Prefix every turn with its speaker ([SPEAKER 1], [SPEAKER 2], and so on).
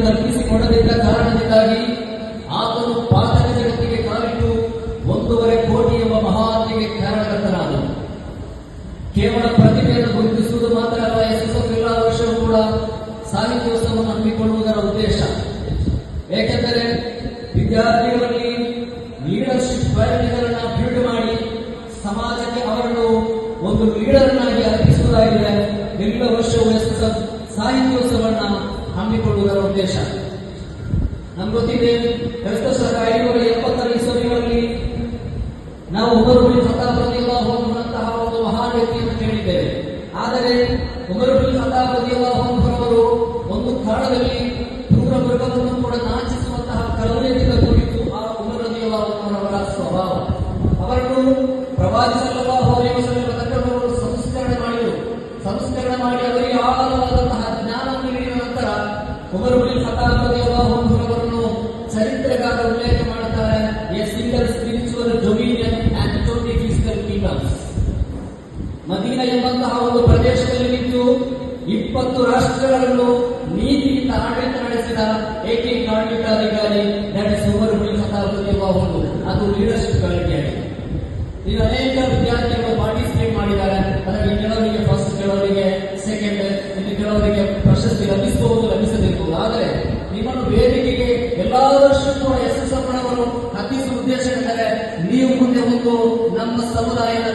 [SPEAKER 1] ಕಲ್ಪಿಸಿಕೊಡದಿದ್ದ ಕಾರಣದಿಂದಾಗಿ ಆತನು ಪಾತಕ ಜಗತ್ತಿಗೆ ಕಾಲಿಟ್ಟು 1.5 ಕೋಟಿ ಎಂಬ ಮಹಾತ್ಮೆಗೆ ಕಾರಣಕರ್ತನಾದನು. ಕೇವಲ ಪ್ರತಿಭೆಯನ್ನು ಗುರುತಿಸುವುದು ಮಾತ್ರ ಅಲ್ಲ, ಎಸ್ಎಸ್ಎಫ್ ಎಲ್ಲ ವರ್ಷವೂ ಕೂಡ ಸಾಹಿತ್ಯೋತ್ಸವವನ್ನು ಹಮ್ಮಿಕೊಳ್ಳುವುದರ ಉದ್ದೇಶ. ಏಕೆಂದರೆ ವಿದ್ಯಾರ್ಥಿಗಳಲ್ಲಿ ಲೀಡರ್ಶಿಪ್ ಕ್ವಾಲಿಟಿಗಳನ್ನು ಬಿಲ್ಡ್ ಮಾಡಿ ಸಮಾಜಕ್ಕೆ ಅವರನ್ನು ಒಂದು ಲೀಡರ್ನಾಗಿ ಅರ್ಪಿಸುವುದಾಗಿದೆ ಎಲ್ಲ ವರ್ಷವೂ ಎಸ್ಎಸ್ಎಫ್ ಸಾಹಿತ್ಯೋತ್ಸವವನ್ನು ಹಮ್ಮಿಕೊಳ್ಳುವುದರ ಉದ್ದೇಶ. ನಮ್ಗೆ ಗೊತ್ತಿದೆ, ಕ್ರಿಸ್ತ ಶಕ 570 ಇಸವಿಗಳಲ್ಲಿ ನಾವು ಉಮರ್ ಇಬ್ನ್ ಖತ್ತಾಬ್ ರಲಿಯಲ್ಲಾಹು ಅನ್ಹುನಂತಹ ಒಂದು ಮಹಾನ್ ವ್ಯಕ್ತಿಯನ್ನು ಕೇಳಿದ್ದೇವೆ. ಆದರೆ ಉಮರ್ ಇಬ್ನ್ ಖತ್ತಾಬ್ ರಲಿಯಲ್ಲಾಹು ಅನ್ಹು ಅವರು ಒಂದು ಕಾಲದಲ್ಲಿ ಕ್ರೂರ ಮೃಗವನ್ನು ಕೂಡ ನಾಚಿಸುವಂತಹ ಕರುಣೆಯಿಂದ ಕೂಡಿತ್ತು ಆ ಉಮರ್ ರಲಿಯಲ್ಲಾಹು ಅನ್ಹು ಅವರ ಸ್ವಭಾವ. ಅವರನ್ನು ಪ್ರವಾದಿ ಸಲ್ಲಲ್ಲಾಹು ಅಲೈಹಿ ವಸಲ್ಲಂ ತಕ್ಕವರು ಸಂಸ್ಕರಣೆ ಮಾಡಿ ಅವರಿಗೆ ಆಳವಾದಂತಹ ಜ್ಞಾನವನ್ನು ನೀಡಿದ ನಂತರ ಉಮರ್ ಇಬ್ನ್ ಖತ್ತಾಬ್ ರಲಿಯಲ್ಲಾಹು ಅನ್ಹು ಅವರನ್ನು ಚರಿತ್ರೆಗಾರ ಉಲ್ಲೇಖ ಮಾಡುತ್ತಾರೆ. A single spiritual dominion and 20 physical kingdoms. Madina ಎಂಬಂತಹ ಒಂದು ಪ್ರದೇಶದಲ್ಲಿ ನಿಂತು 20 ರಾಷ್ಟ್ರಗಳನ್ನು ನೀತಿಯಿಂದ ಆಡಳಿತ ನಡೆಸಿದ ಏಕೈಕ ಆಡಳಿತಾಧಿಕಾರಿ ಉಮರ್ ಇಬ್ನ್ ಖತ್ತಾಬ್ ರಲಿಯಲ್ಲಾಹು ಅನ್ಹು. ಅದು ಲೀಡರ್ಶಿಪ್ ಕ್ವಾಲಿಟಿ ಆಗಿದೆ. ಈಗ ಅನೇಕ ವಿದ್ಯಾರ್ಥಿಗಳು ಪಾರ್ಟಿಸಿಪೇಟ್ ಮಾಡಿದ್ದಾರೆ. ಅದರಲ್ಲಿ ಕೆಲವರಿಗೆ ಫಸ್ಟ್, ಕೆಲವರಿಗೆ ಸೆಕೆಂಡ್, ಇನ್ನು ಕೆಲವರಿಗೆ ಪ್ರಶಸ್ತಿ ಲಭಿಸದಿರಬಹುದು. ಆದರೆ ನಿಮ್ಮನ್ನು ವೇದಿಕೆಗೆ ಎಲ್ಲಾ ವರ್ಷಕ್ಕೂ ಎಸ್ಎಸ್ಎಫ್ ನವರು ಹತ್ತಿಸುವ ಉದ್ದೇಶ ಎಂದರೆ ನೀವು ಮುಂದೆ ಒಂದು ನಮ್ಮ ಸಮುದಾಯದ